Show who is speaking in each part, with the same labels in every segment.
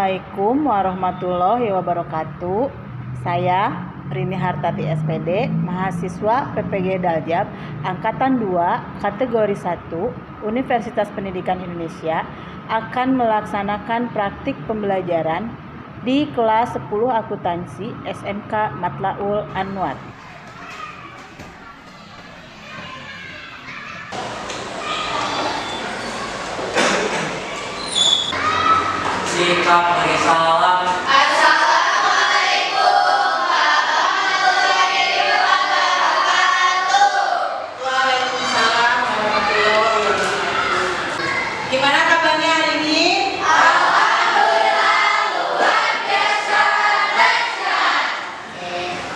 Speaker 1: Assalamualaikum warahmatullahi wabarakatuh. Saya Rini Hartati SPD, mahasiswa PPG Daljab, Angkatan 2, kategori 1, Universitas Pendidikan Indonesia, akan melaksanakan praktik pembelajaran di kelas 10 akuntansi SMK Matlaul Anwar.
Speaker 2: Sikap bagi salam.
Speaker 3: Assalamualaikum warahmatullahi wabarakatuh.
Speaker 4: Waalaikumsalam warahmatullahi wabarakatuh. Gimana kabarnya hari ini?
Speaker 3: Alhamdulillah luar biasa dahsyat.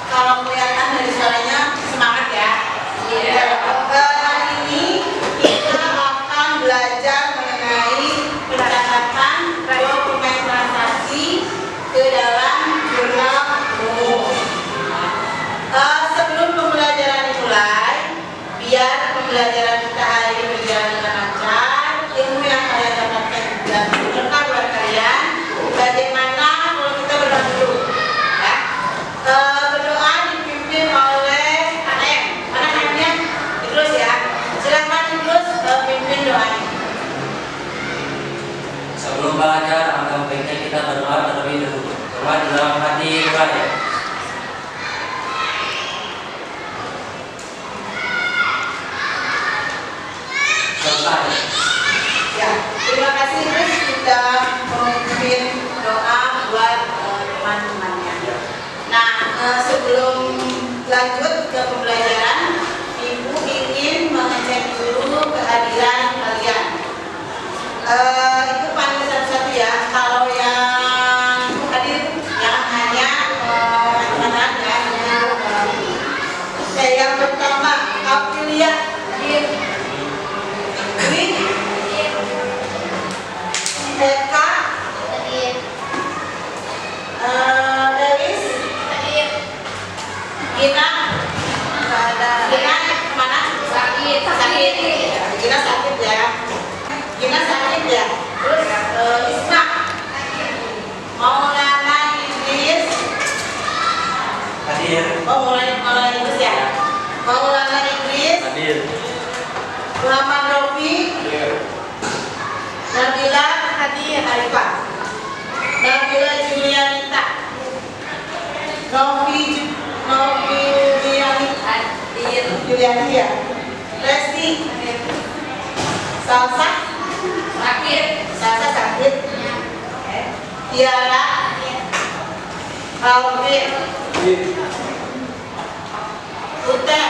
Speaker 4: Kalau kelihatan dari suaranya semangat ya.
Speaker 3: Iya.
Speaker 4: Hari ini kita akan belajar mengenai pencatatan dokumen transaksi ke dalam jurnal umum. Sebelum pembelajaran dimulai, biar pembelajaran kita hari ini berjalan dengan lancar, ilmu yang kalian dapatkan juga berkah buat kalian. Bagaimana kalau kita berdoa dulu? Ya. Berdoa dipimpin oleh AM. Mana AM-nya? Terus ya. Silakan terus pimpin doanya.
Speaker 2: Sebelum belajar, alangkah baiknya kita berdoa terlebih dahulu. Doa di dalam hati belajar. Selesai.
Speaker 4: Ya, terima kasih terus kita memimpin doa buat teman-temannya. Nah, sebelum lanjut ke pembelajaran, Ibu ingin mengecek dulu kehadiran kalian. Itu panggil satu-satu ya. Kalau yang hadir jangan hanya teman-teman ya. Oke, yang pertama Aprilia. Eka, Delis, Gina, Gina kemana? Sakit. Gina sakit ya. Gina sakit ya. Terus Isma, Maulana Idris,
Speaker 2: Hadir.
Speaker 4: Maulana Idris ya. Maulana Idris,
Speaker 2: Hadir.
Speaker 4: Muhammad Rofi, Nabila Hadi Arifah, Nabila Julianita, Novi Julianita ya, Resti, Salsa sakit, Tiara, Alvin, Ute,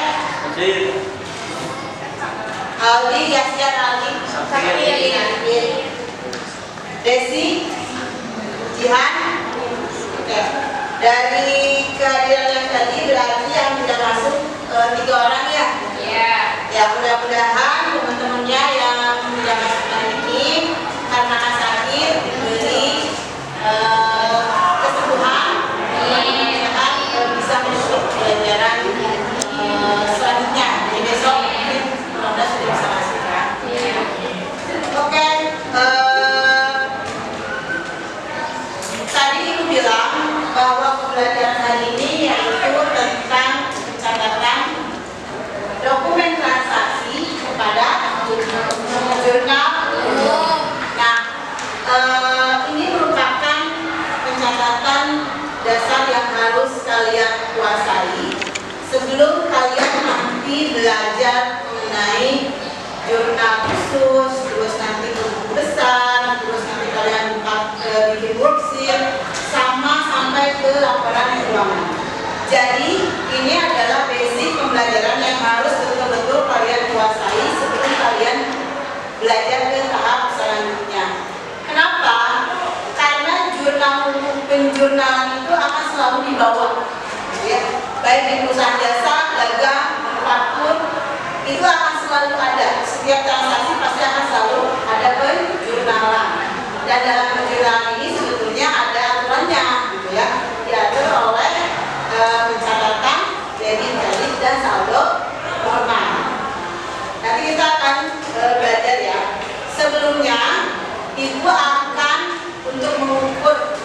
Speaker 4: Aldi, Yasyan Aldi, sakit. Desi, Jihan, oke. Dari kehadiran yang tadi berarti yang sudah masuk 3 orang ya. Ya, mudah-mudahan teman-temannya yang sudah masuk hari ini karena sakit diberi kesembuhan, sehat, bisa masuk pelajaran selanjutnya. Jadi besok mungkin mudah sudah bisa masuk ya. Oke. Tadi Ibu bilang bahwa pembelajaran hari ini yaitu tentang pencatatan dokumen transaksi kepada jurnal umum. Nah, ini merupakan pencatatan dasar yang harus kalian kuasai sebelum kalian nanti belajar mengenai jurnal khusus, terus nanti buku besar, terus nanti kalian bikin worksheet, sampai ke laporan keuangan. Jadi ini adalah basic pembelajaran yang harus betul-betul kalian kuasai sebelum kalian belajar ke tahap selanjutnya. Kenapa? Karena penjurnalan itu akan selalu dibawa, ya. Baik di perusahaan jasa, dagang, manufaktur, itu akan selalu ada. Setiap transaksi pasti akan selalu ada penjurnalan. Dan dalam penjurnalan ini sebetulnya ada aturannya, gitu ya. Diatur oleh pencatatan, debit, kredit, dan saldo normal. Nanti kita akan belajar ya. Sebelumnya, Ibu akan untuk mengukur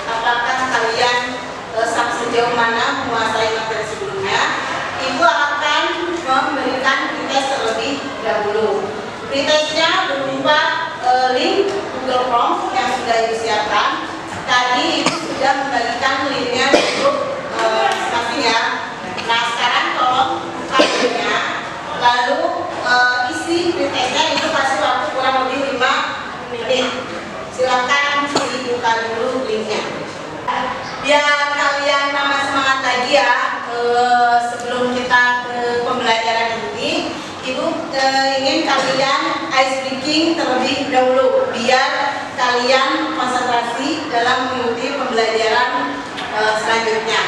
Speaker 4: dahulu biar kalian konsentrasi dalam mengikuti pembelajaran selanjutnya.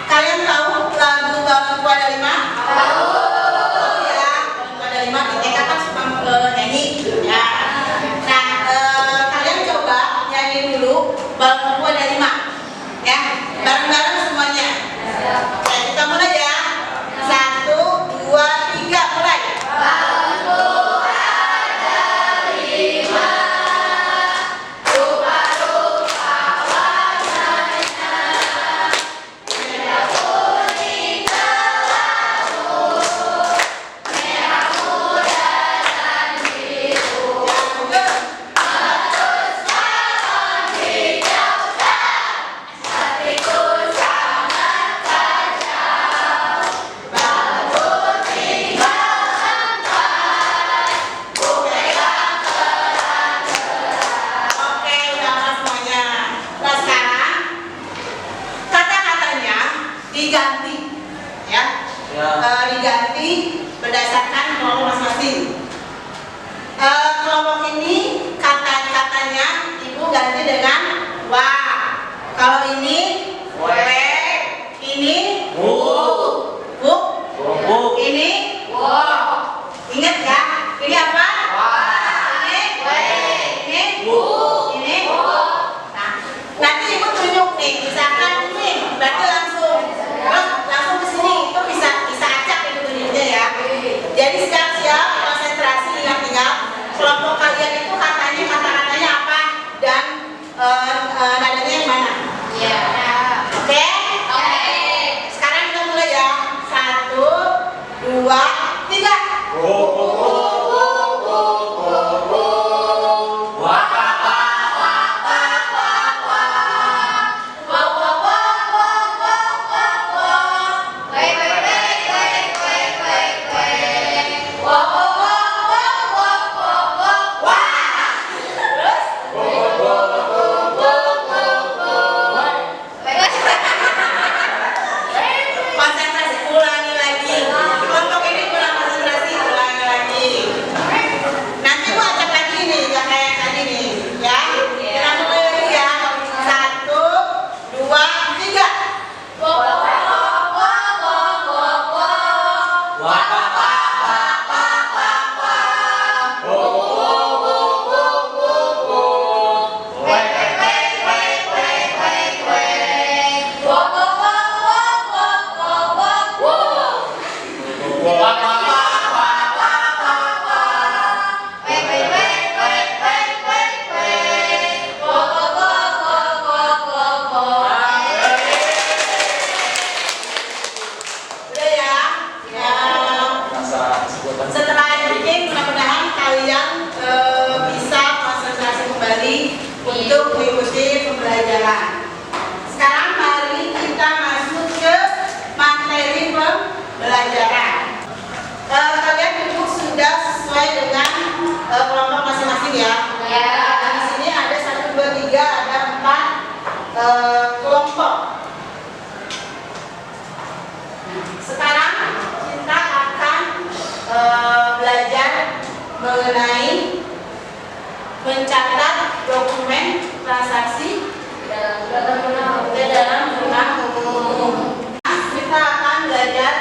Speaker 4: Kalian tahu lagu Bangku Ada Lima? Tahu. Ya, Bangku Ada Lima di TK kan suka nyanyi ya. Nah, kalian coba nyanyi dulu Bangku Ada Lima. Ya, bareng-bareng semuanya. Oke, kita mulai ya. 1, 2, 3, mulai. Diganti ya, diganti berdasarkan kelompok masing-masing. Kelompok ini kata-katanya ibu ganti dengan wa. Kalau ini we, ini bu, ini wo. Ingat ya, ini apa? Ini we, ini bu, ini wo. Nah, nanti ibu tunjuk nih, misalkan ini berarti langsung ke sini, itu bisa acak itu tunjuknya ya. Jadi siap-siap konsentrasi, ingat-ingat kelompok kalian itu kata-katanya apa dan nadanya yang mana. Iya. Oke? Sekarang kita mulai ya. 1, 2, 3. Setelah ini mudah-mudahan kalian bisa konsentrasi kembali untuk mengikuti pembelajaran. Sekarang mari kita masuk ke materi pembelajaran. Kalian duduk sudah sesuai dengan kelompok masing-masing ya. Di sini ada 1, 2, 3, ada 4 kelompok. Sekarang kita akan belajar mengenai mencatat dokumen transaksi ke dalam jurnal umum. Kita akan belajar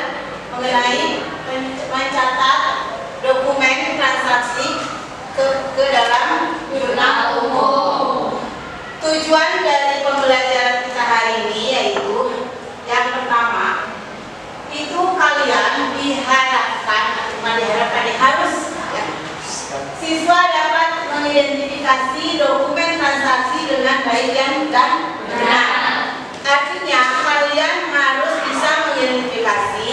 Speaker 4: mengenai mencatat dokumen transaksi ke dalam jurnal umum. Tujuan dari pembelajaran kita hari ini yaitu yang pertama, itu kalian diharapkan harus ya, siswa dapat mengidentifikasi dokumen transaksi dengan baik dan benar. Artinya kalian harus bisa mengidentifikasi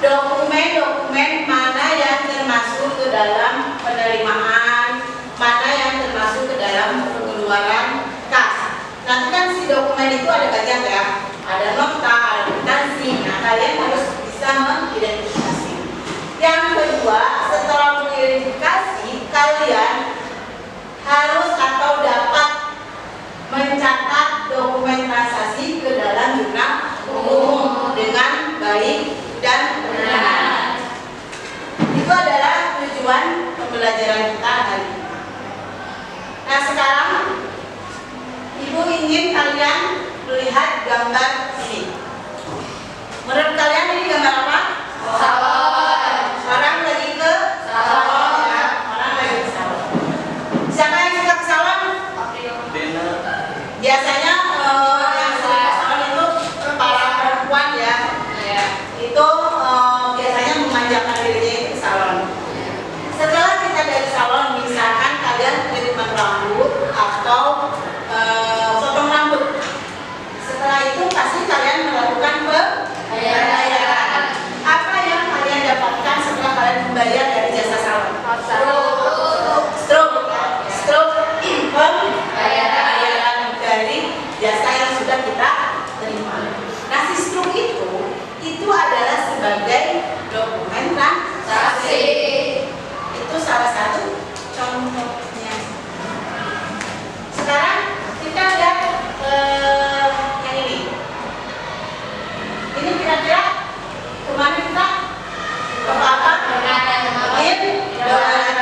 Speaker 4: dokumen-dokumen mana yang termasuk ke dalam penerimaan, mana yang termasuk ke dalam pengeluaran kas. Nanti kan si dokumen itu ada banyak ya, ada nota, ada kwitansi. Nah, kalian harus bisa mengidentifikasi. Yang kedua, setelah mengidentifikasi, kalian harus atau dapat mencatat dokumen transaksi ke dalam jurnal umum dengan baik dan benar. Itu adalah tujuan pembelajaran kita hari ini. ingin kalian melihat gambar ini. Menurut kalian ini gambar apa?
Speaker 3: Salon.
Speaker 4: Orang lagi ke salon ya. Orang lagi ke salon. Siapa yang suka ke salon? Biasanya yang suka ke salon itu para perempuan ya. Itu biasanya memanjakan dirinya ke salon. Setelah kita dari salon, misalkan kalian treatment rambut atau potong rambut. Setelah itu pasti kalian melakukan pembayaran. Apa yang kalian dapatkan setelah kalian membayar dari jasa salon? Stroke pembayaran dari jasa yang sudah kita terima. Nah, si stroke itu adalah sebagai dokumen transaksi. Itu salah satu contohnya. Sekarang kita lihat yang ini. Ini kira-kira kemana kita? Ke apa?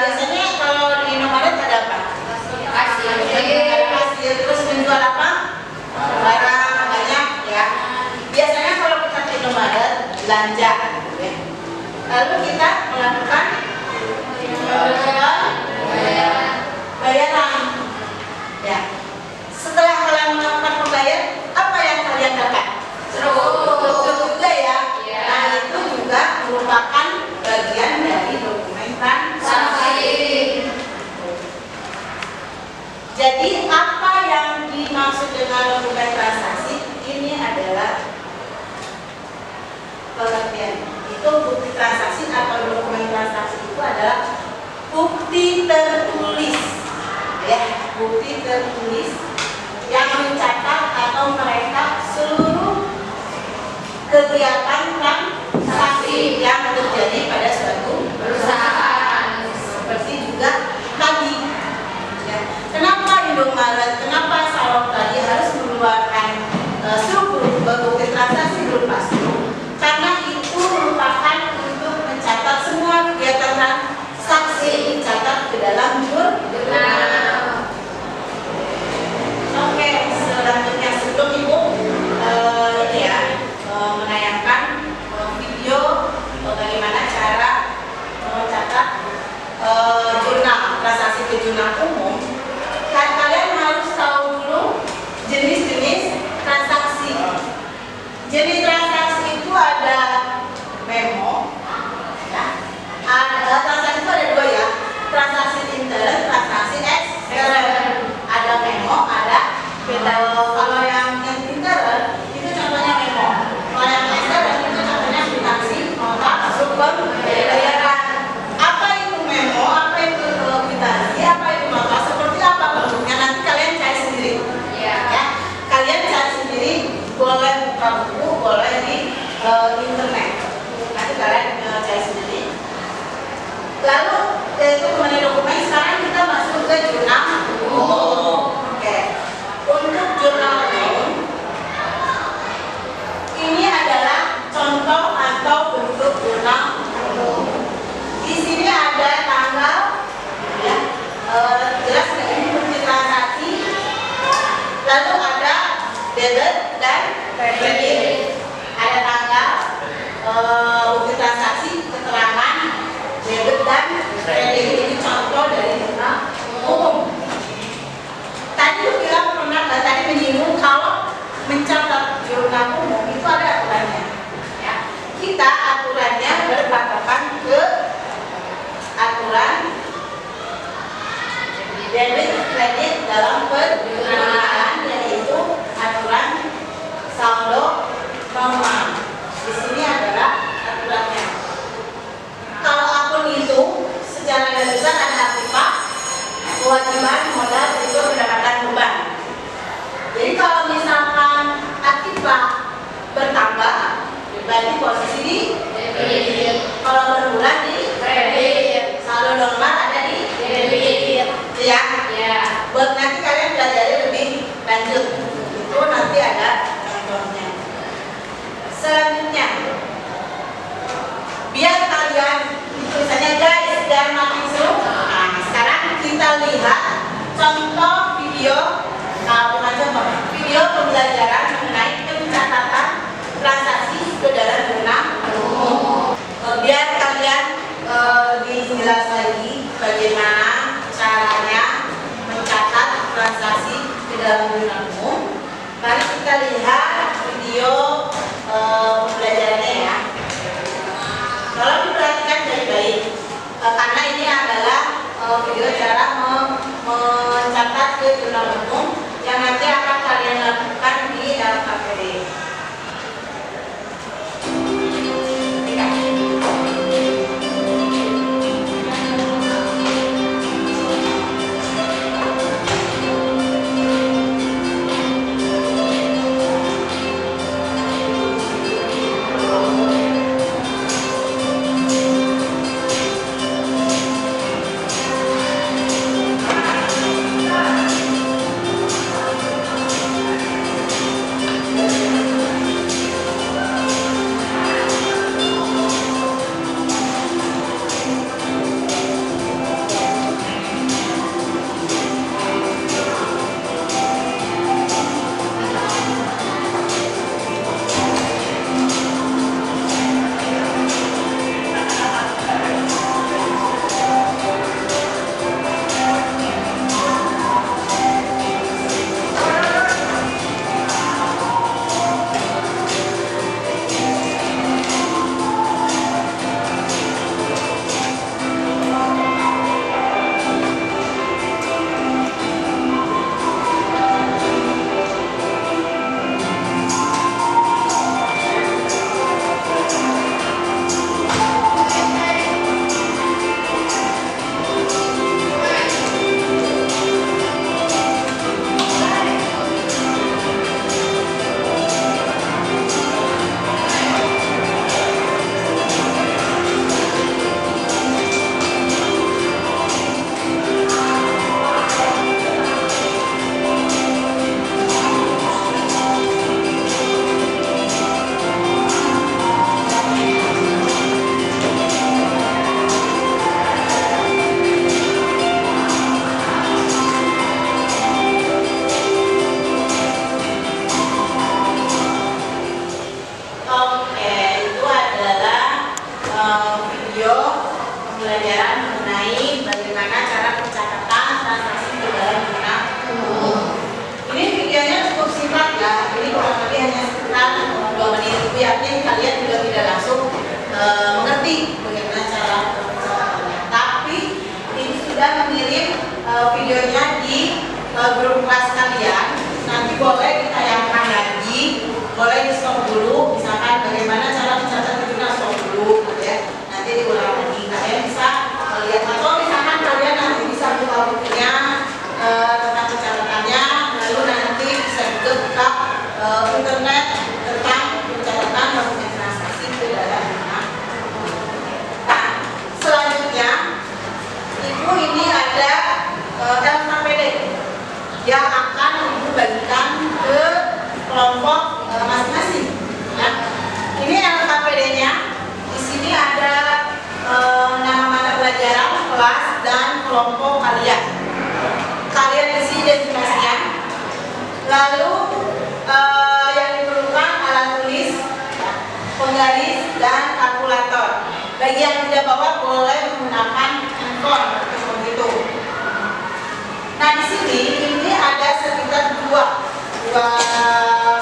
Speaker 4: Biasanya kalau di Indomaret ada apa? Ada kasir. Terus menjual apa? Barang banyak ya. Biasanya kalau kita ke Indomaret belanja, ya. Lalu kita melakukan bayaran. Ya. Setelah kalian melakukan pembayaran, apa yang kalian dapat? Stroke juga ya. Nah, itu juga merupakan bagian dari dokumen transaksi. Jadi apa yang dimaksud dengan dokumen transaksi? Ini adalah pengertian. Itu bukti transaksi atau dokumen transaksi itu adalah bukti tertulis, ya, bukti tertulis yang mencatat atau merekap seluruh kegiatan transaksi yang terjadi pada suatu perusahaan. Seperti juga tadi, ya. Kenapa Indomaret, kenapa salon tadi harus mengeluarkan struktur bukti transaksi berupa struktur? Karena itu merupakan untuk mencatat semua kegiatan transaksi, dicatat ke dalam jurnal. Oke, selanjutnya sebelum Ibu menayangkan video bagaimana cara mencatat jurnal transaksi ke jurnal umum, kalian harus tahu dulu jenis-jenis transaksi. Jenis transaksi itu ada memo, ya. Ada transaksi itu ada dua ya, transaksi intern, transaksi ekstern. Ada memo, ada kalau yang intern itu contohnya memo. Kalau yang ekstern itu contohnya kwitansi, nota, pembayaran. Apa itu memo? Apa itu kwitansi? Apa itu nota? Seperti apa bentuknya? Nanti kalian cari sendiri. Ya. Kalian cari sendiri. Boleh buka buku, boleh di internet. Nanti kalian cari sendiri. Lalu itu mengenai dokumen. Sekarang kita masuk ke jurnal umum. Oke. Untuk jurnal umum, ini adalah contoh atau bentuk jurnal umum. Di sini ada tanggal, ya, jelas ini bukti transaksi. Lalu ada debit dan kredit. Ada tanggal, bukti transaksi, keterangan, debit dan kredit. Ini contoh dari jurnal umum. Tadi bilang tadi menyinggung kalau mencatat jurnal umum itu ada aturannya. Ya. Kita aturannya berpatokan ke aturan debit kredit dalam penjurnaan, yaitu aturan saldo normal. Di sini adalah aturannya. Kalau akun itu secara garis besar ada aktifah, kewajiban, modal, itu pendapatan, beban. Jadi kalau misalkan aktifah bertambah, berarti posisi di debit. Kalau berkurang di kredit. Saldo normal ada di debit. Ya. Buat nanti kalian belajar lebih lanjut. Itu nanti ada contohnya. Selanjutnya, biar kalian tulisannya guys dan makin seru. Nah, sekarang kita lihat contoh video. Nah, bukan contoh. dalam jurnal umum. Mari kita lihat video pembelajarannya ya. Kalau diperhatikan baik-baik, karena ini adalah video cara mencatat ke jurnal umum yang nanti akan kalian lakukan di LKPD. Pembelajaran mengenai bagaimana cara pencatatan transaksi di dalam jurnal umum. Ini videonya cukup singkat ya, ini kurang lebih hanya sekitar 2 menit. Aku yakin kalian juga tidak langsung mengerti bagaimana cara pencatatannya. Tapi ini sudah mengirim videonya di grup kelas kalian. Nanti boleh ditayangkan lagi, boleh di stop dulu. Misalkan bagaimana cara mencatat di jurnal, stop dulu, ya. Nanti diulang lagi. Kalian bisa melihat, atau misalkan kalian nanti bisa buka bukunya tentang pencatatannya, lalu nanti bisa juga buka internet tentang pencatatan dokumen transaksi ke dalam jurnal. Nah, selanjutnya Ibu ini ada LKPD yang akan Ibu bagikan ke kelompok masing-masing. Ya. Ini LKPD-nya. Di sini ada nama mata pelajaran, kelas, dan kelompok kalian. Kalian isi identifikasinya. Lalu yang diperlukan alat tulis, penggaris, dan kalkulator. Bagi yang tidak bawa boleh menggunakan handphone seperti itu. Nah di sini ini ada sekitar dua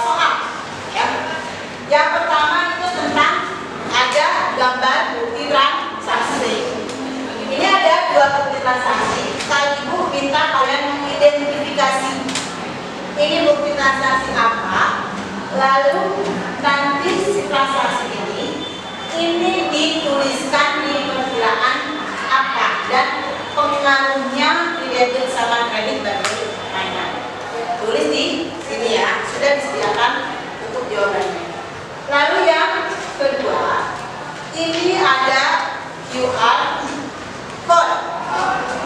Speaker 4: soal. Ya. Yang pertama itu tentang ada gambar bukti transaksi. Ini ada 2 bukti transaksi. Kalau Ibu minta kalian mengidentifikasi ini bukti transaksi apa, lalu nanti si transaksi ini dituliskan di perkiraan apa dan pengaruhnya di debit sama kredit bagi mana. Tulis di sini ya, sudah disediakan untuk jawabannya. Lalu yang kedua, ini ada QR code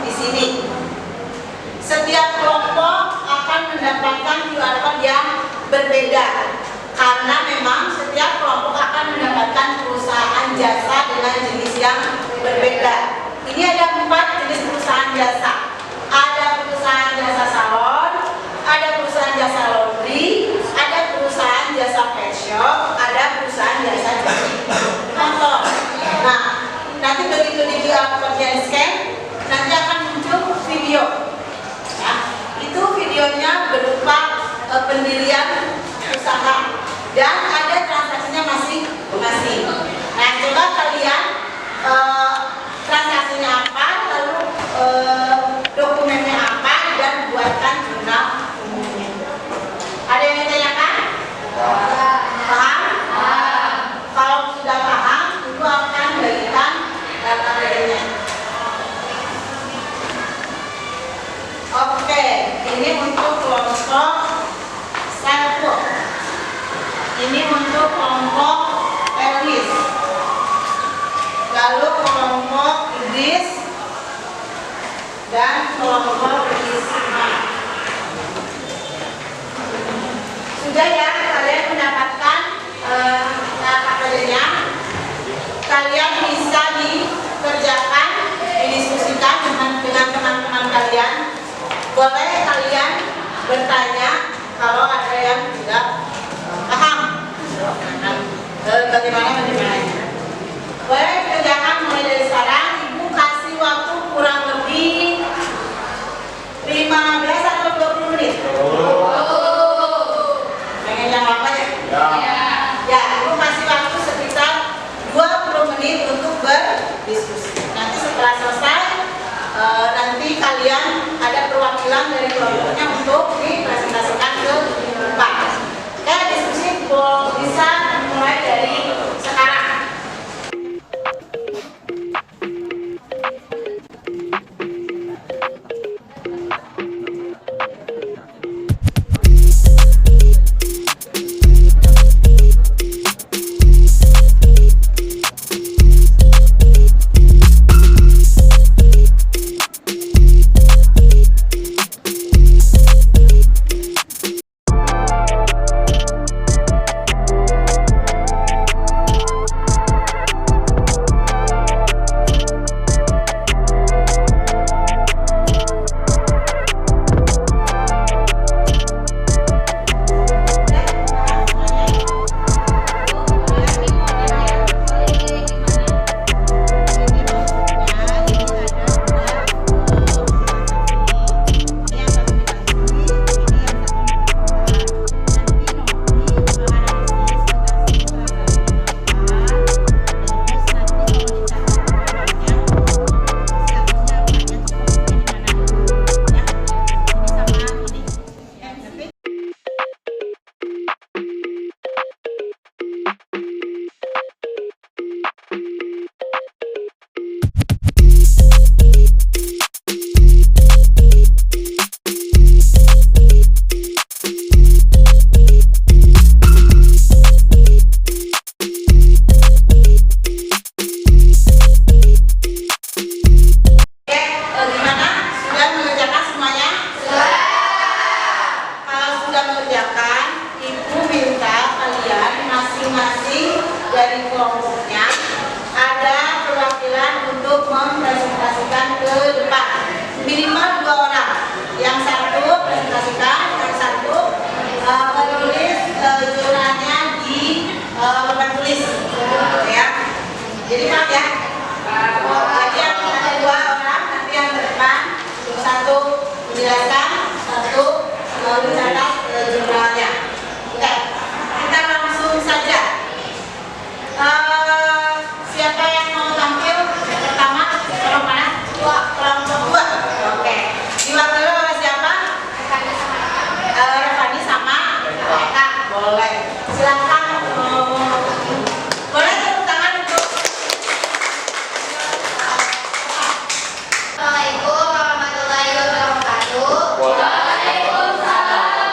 Speaker 4: di sini. Setiap kelompok akan mendapatkan QR code yang berbeda karena memang setiap kelompok akan mendapatkan perusahaan jasa dengan jenis yang berbeda. Ini ada 4 jenis perusahaan jasa. Ada perusahaan jasa salon, ada perusahaan jasa laundry, ada perusahaan jasa pet shop, ada perusahaan jasa cuci motor. Nah, nanti begitu di QR code scan, nanti akan muncul video. Ya, itu videonya berupa Ini untuk kelompok Selfo. Ini untuk kelompok Elvis. Lalu kelompok Idris dan kelompok Isma. Sudah ya, kalian mendapatkan KKD-nya. Kalian bisa dikerjakan, didiskusikan dengan teman-teman kalian. Boleh kalian bertanya kalau ada yang tidak paham. Bagaimana? Boleh dikerjakan mulai dari sekarang. Ibu kasih waktu kurang lebih 15 atau 20 menit. Pengen yang lama ya? Ya, ibu kasih waktu sekitar 20 menit untuk berdiskusi. Nanti setelah selesai, nanti kalian ada perwakilan dari kelompoknya untuk dipresentasikan ke depan. Oke, diskusi bisa mulai dari sekarang. Jadi maaf ya. Jadi yang ada 2 orang, nanti yang depan satu menjelaskan, satu mencatat jumlahnya. Oke, kita langsung saja. Siapa yang mau tampil pertama? Kelompok mana? Kelompok 2. Oke. Diwakili oleh siapa? Revani sama Eka. Boleh. Silakan. Boleh tepuk tangan untuk.
Speaker 3: Assalamualaikum warahmatullahi wabarakatuh.
Speaker 2: Waalaikumsalam.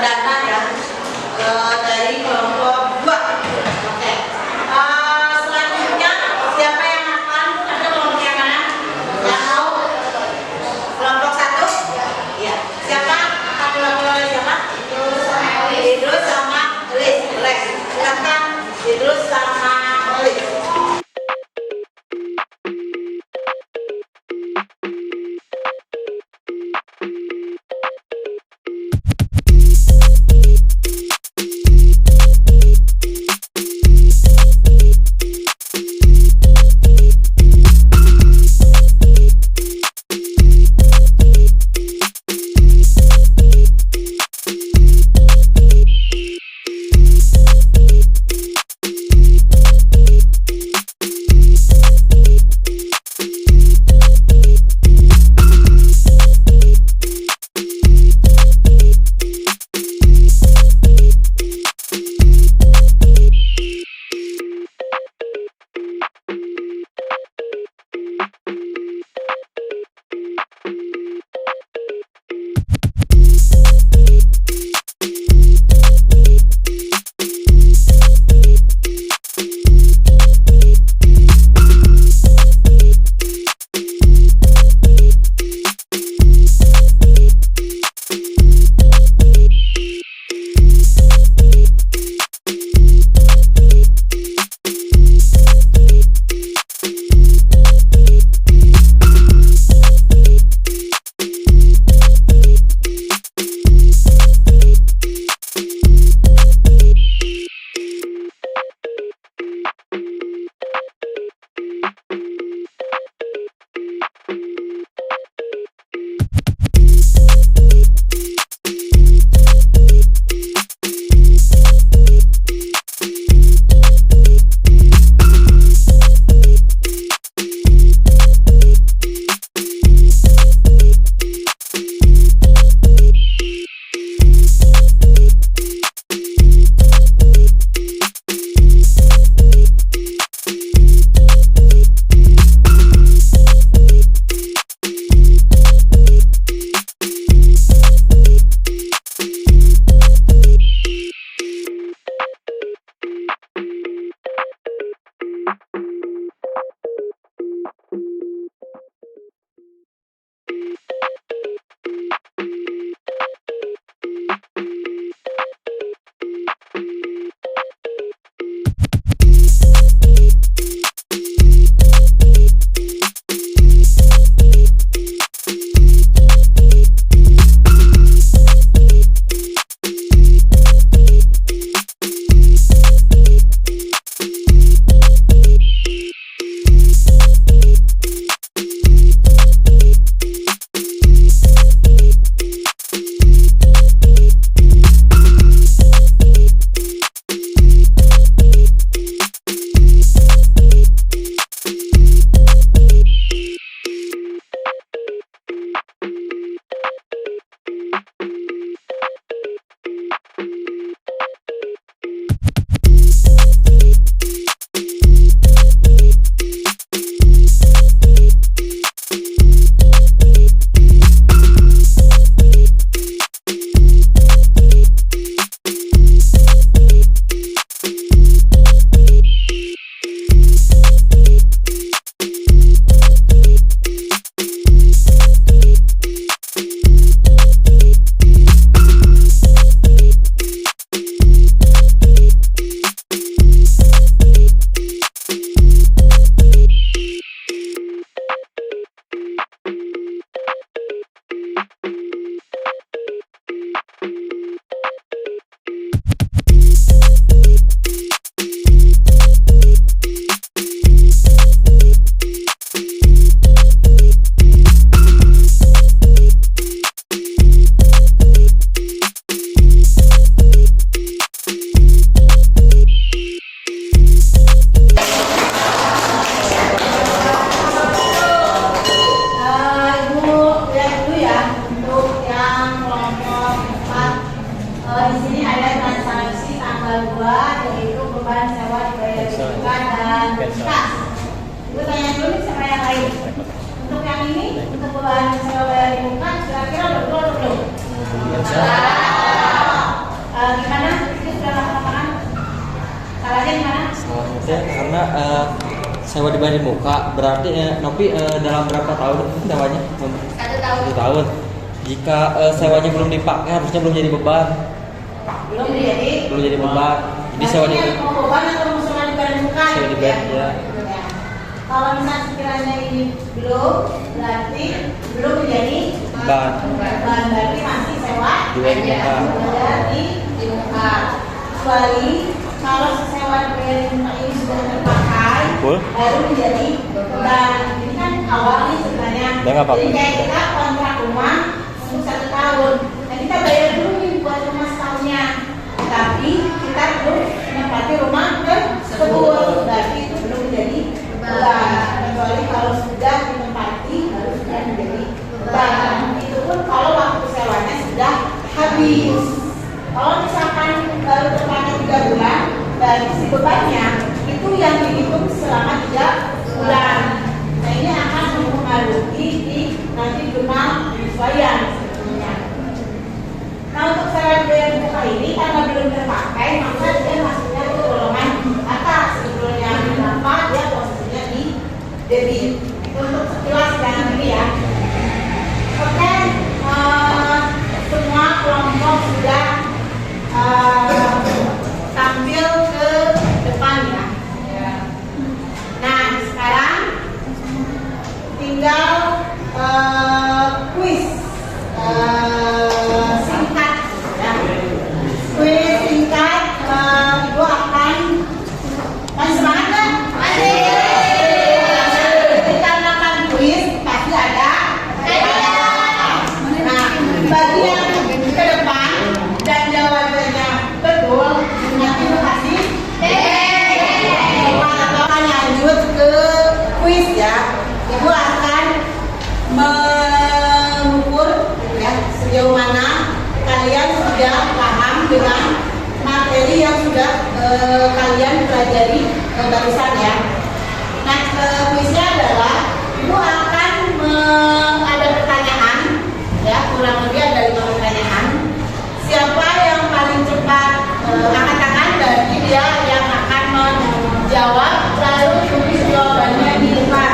Speaker 4: perdana ya dari kelompok 2. Oke. Selanjutnya siapa yang akan ada kelompok yang mana? Yang mau kelompok 1? Iya. Siapa akan diwakili oleh siapa? Idrus sama Liz. Boleh. Silakan Idrus sama Liz.
Speaker 5: karena sewa dibayar di muka. Berarti Nopi dalam berapa tahun sewanya?
Speaker 3: 1 tahun.
Speaker 5: 1 tahun. Jika sewanya belum dipakai harusnya belum jadi beban. Belum jadi beban. Jadi sewa di
Speaker 4: mau beban atau mau sewa dibayar muka?
Speaker 5: sewa dibayar ya.
Speaker 4: Kalau misalnya sekiranya ini belum, berarti belum menjadi
Speaker 5: Beban.
Speaker 4: beban, berarti masih sewa
Speaker 5: Dibayar di muka.
Speaker 4: dibayar di muka. Kecuali kalau sewa dibayar di muka ini sudah terpakai,
Speaker 5: Betul.
Speaker 4: baru menjadi beban. Ini kan awal nih sebenarnya.
Speaker 5: Ya, nggak apa-apa.
Speaker 4: Jadi kayak kita kontrak rumah untuk 1 tahun, nah kita bayar dulu nih buat rumah setahunnya. Tapi kita belum menempati rumah tersebut, berarti itu belum menjadi beban. Kecuali kalau sudah ditempati baru sudah menjadi beban. Itu pun kalau waktu sewanya sudah habis. Kalau misalkan baru terpakai 3 bulan, berarti si bebannya itu yang dihitung selama 3 bulan. Nah ini akan mempengaruhi di nanti jumlah penyesuaian sebetulnya. Nah untuk sewa dibayar muka ini karena belum terpakai, maka dia masuknya ke golongan atas sebetulnya. Kenapa dia posisinya di debit? Itu untuk sekilas jangan dulu ya. Oke, semua kelompok sudah tampil ke depan ya. Nah sekarang tinggal kuis singkat ya. Kuis singkat, Ibu akan masih semangat kan? Dikarenakan kuis pasti ada hadiah. Nah bagi yang ke depan dan jawabannya betul, nanti Ibu kasih atau lanjut ke kuis ya. Ibu akan mengukur ya sejauh mana kalian sudah paham dengan materi yang sudah kalian pelajari barusan ya. Nah kuisnya adalah Ibu akan ada pertanyaan ya, kurang lebih ada 5 pertanyaan. Siapa yang paling cepat angkat tangan, berarti dia yang akan menjawab lalu tulis jawabannya di depan.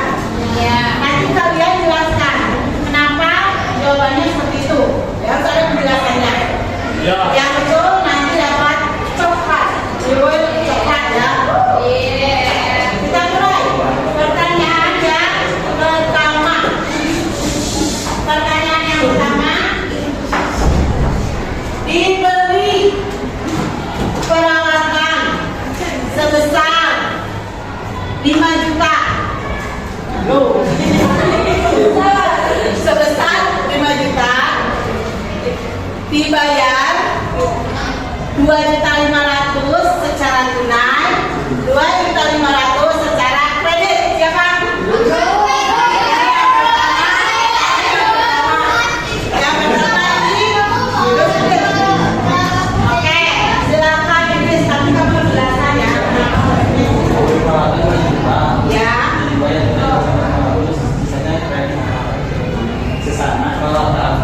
Speaker 4: Ya, nanti kalian jelaskan kenapa jawabannya seperti itu. Ya, harus ada penjelasannya.
Speaker 5: Ya.
Speaker 4: Yang betul nanti dapat coklat. Reward coklat ya. Kita mulai. Pertanyaan yang pertama. Pertanyaan yang pertama. Diberi perawatan sebesar 5 juta. Loh. Sebesar 5 juta dibayar 2.500.000 secara tunai, 2.500.000 secara kredit. Siapa? Yang pertama ini. Oke, silakan Idris, tapi kamu penjelasan ya. Ya. Peralatan.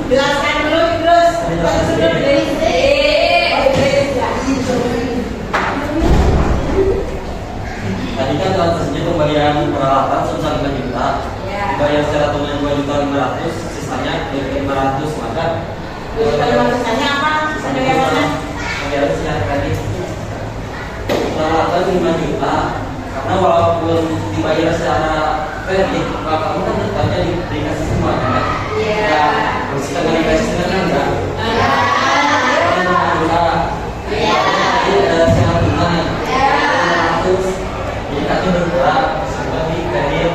Speaker 4: Jelaskan dulu terus.
Speaker 5: Tadi kan transaksinya pembelian peralatan sebesar 5 juta, bayar secara tunai 2.500.000, sisanya 500, maka
Speaker 4: Sisanya apa? Sisanya yang mana?
Speaker 5: bayar secara kredit. Peralatan 5 juta, karena walaupun dibayar secara kredit, maka kamu kan tetapnya dikasih semuanya kan? Kita komunikasi sebenarnya enggak? Sangat benar. Terus kita tuh bergerak seperti kredit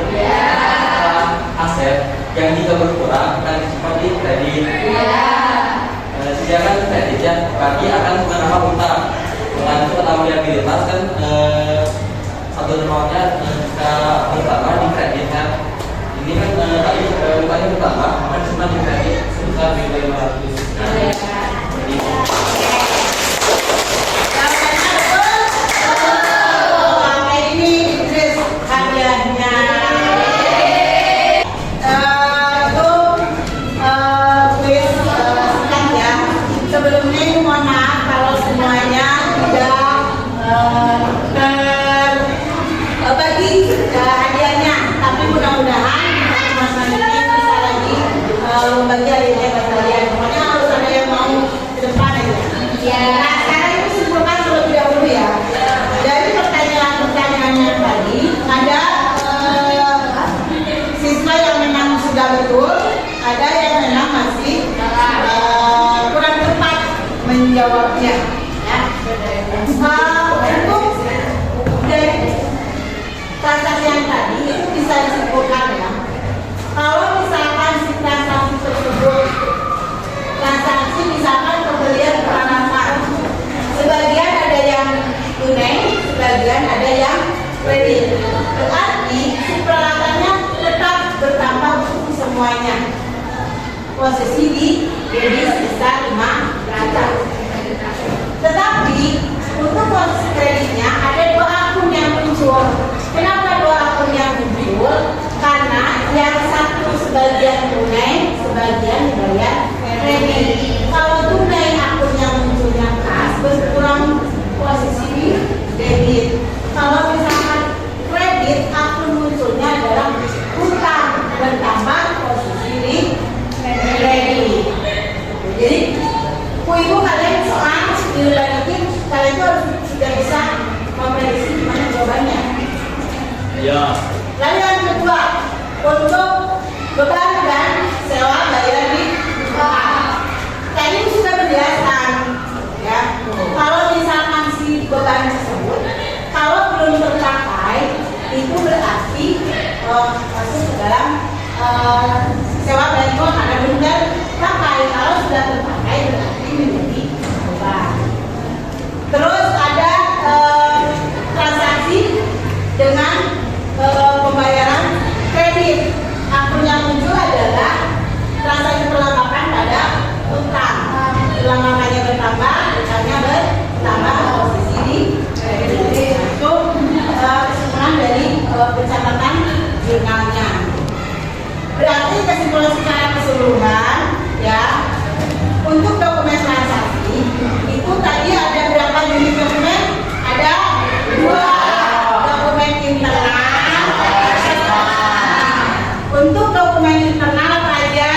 Speaker 5: aset yang jika berkurang akan seperti kredit. Sedangkan kreditnya berarti akan menambah utang. Utang itu atau liabilitas kan satu namanya jika bertambah di kredit kan. Ini kan tadi utangnya bertambah akan sempat di kredit sebesar 500.
Speaker 4: Sebelumnya ini mohon maaf kalau semuanya tidak terbagi hadiahnya, tapi mudah-mudahan Mas Mandi bisa lagi membagi hadiahnya ke kalian. Pokoknya harus ada yang mau ke depan aja. Nah, sekarang itu simpulkan terlebih dahulu ya. Dari pertanyaan-pertanyaannya tadi ada siswa yang memang sudah betul, ada yang memang masih kurang tepat menjawabnya. Ya. Untuk dari transaksi yang tadi itu bisa disimpulkan ya. Kalau misalkan si transaksi tersebut transaksi misalkan pembelian peralatan, sebagian ada yang tunai, sebagian ada yang kredit. Berarti si peralatannya tetap bertambah untuk semuanya. Posisi di debit sebesar 500. Tetapi untuk posisi kreditnya ada dua akun yang muncul. Kenapa dua akun yang muncul? Karena yang satu sebagian tunai, sebagian bayar kredit. Kalau tunai akun yang munculnya kas, berkurang posisi di debit. Kalau misalkan kredit akun munculnya adalah utang, bertambah posisi di kredit. Jadi, ibu kalian soal diulangi, kalian tuh sudah bisa memprediksi gimana jawabannya.
Speaker 5: Iya.
Speaker 4: Lalu yang kedua, untuk beban dan sewa bayar di tadi sudah menjelaskan, ya. Kalau misalkan si beban tersebut, kalau belum tercapai, itu berarti masuk ke dalam sewa bayar karena belum tercapai. Kalau sudah tercapai, berarti menjadi beban. Terus ada transaksi dengan pembayaran kredit. Akun yang muncul adalah transaksi perlengkapan pada utang. Perlengkapannya bertambah, utangnya bertambah, posisi di kredit. Itu kesimpulan dari pencatatan jurnalnya. Berarti kesimpulan secara keseluruhan, ya, untuk dokumen transaksi itu tadi ada berapa unit dokumen? Ada 2 dokumen internal. Untuk dokumen internal apa aja?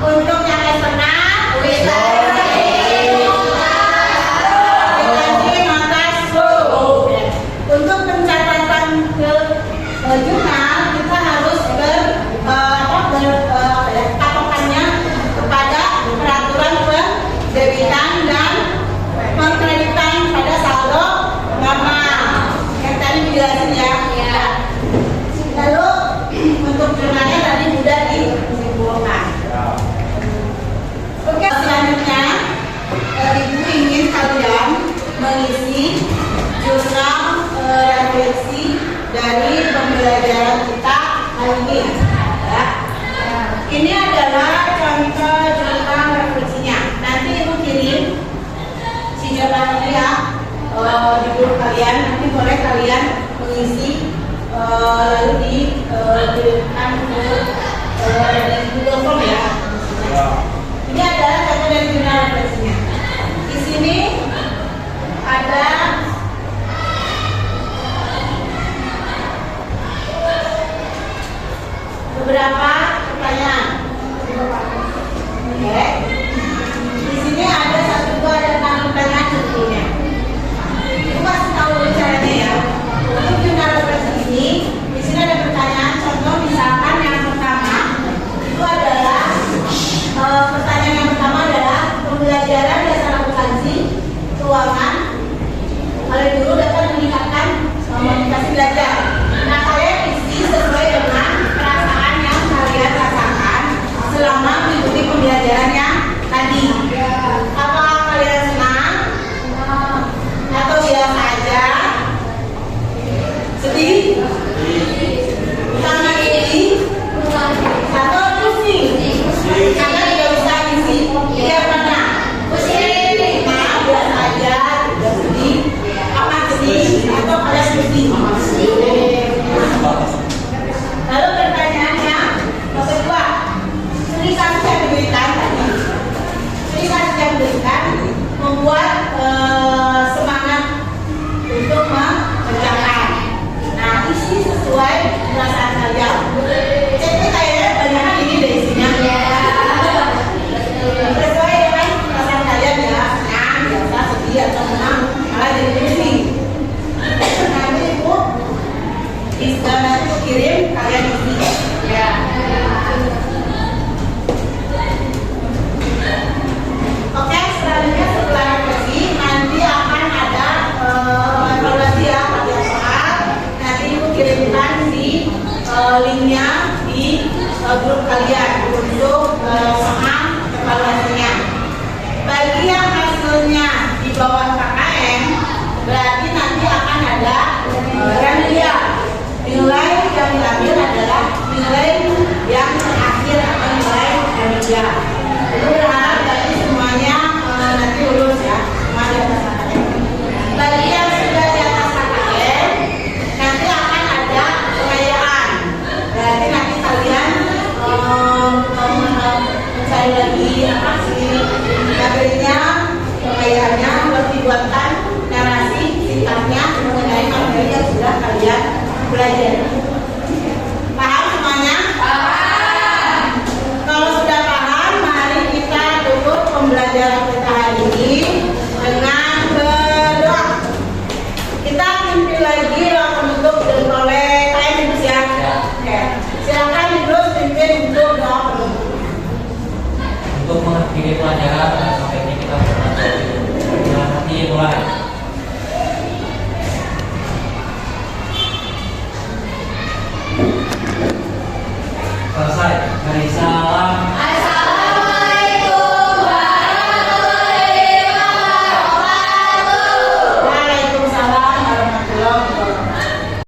Speaker 4: Untuk yang eksternal, untuk pencatatan ke jurnal kita harus patokannya kepada peraturan pendebitan dan pengkreditan pada saldo normal yang tadi dijelasin ya. Lalu untuk jurnalnya tadi sudah disimpulkan. Oke, selanjutnya ibu ingin kalian mengisi jurnal refleksi dari pembelajaran kita hari ini. Ya. Ini adalah contoh jurnal refleksinya. Nanti ibu kirim si jurnal ini ya di grup kalian. Nanti boleh kalian mengisi lalu dikirimkan ke Google Form ya. Ini adalah contoh dari jurnal refleksinya. Di sini ada beberapa pertanyaan. Oke. Di sini ada 1, 2, ada 6 pertanyaan sebetulnya. Itu kasih tahu dulu caranya ya. Untuk jurnal refleksi ini, di sini ada pertanyaan contoh misalkan yang pertama Sedih? Sangat sedih? Atau pusing? Karena tidak bisa isi. Dia mana? Pusing. Nah, biasa aja. Tidak sedih. Apa sedih? Atau kalian pusing? Lalu pertanyaannya, yang kedua, serikasi yang diberikan tadi, serikasi yang diberikan membuat semangat untuk mengerjakan. Nah, isi sesuai perasaan kalian. Jadi kayaknya banyak ini deh isinya. Sesuai dengan perasaan kalian ya. Senang, biasa, sedih atau senang, malah jadi pusing. Nanti ibu nanti kirim kalian isi. Ya. Oke, selanjutnya setelah refleksi nanti akan ada evaluasi ya kalian soal. Nanti ibu kirimkan di linknya di grup kalian untuk soal evaluasinya. Bagi yang hasilnya di bawah KKM, berarti nanti akan ada remedial. Nilai yang diambil adalah nilai yang terakhir atau nilai remedial. Itu berharap bagi semuanya nanti lulus ya, semua di atas KKM. Bagi yang sudah di atas KKM, nanti akan ada pengayaan. Berarti nanti kalian mencari lagi apa sih materinya, pengayaannya, harus dibuatkan narasi singkatnya mengenai materi yang sudah kalian belajar. Paham semuanya? Paham. Kalau sudah paham, mari kita tutup pembelajaran kita hari ini dengan berdoa. Kita mimpi lagi doa penutup oleh kalian ibu ya. Oke. Silakan terus pimpin untuk doa penutup.
Speaker 2: Untuk mengakhiri pelajaran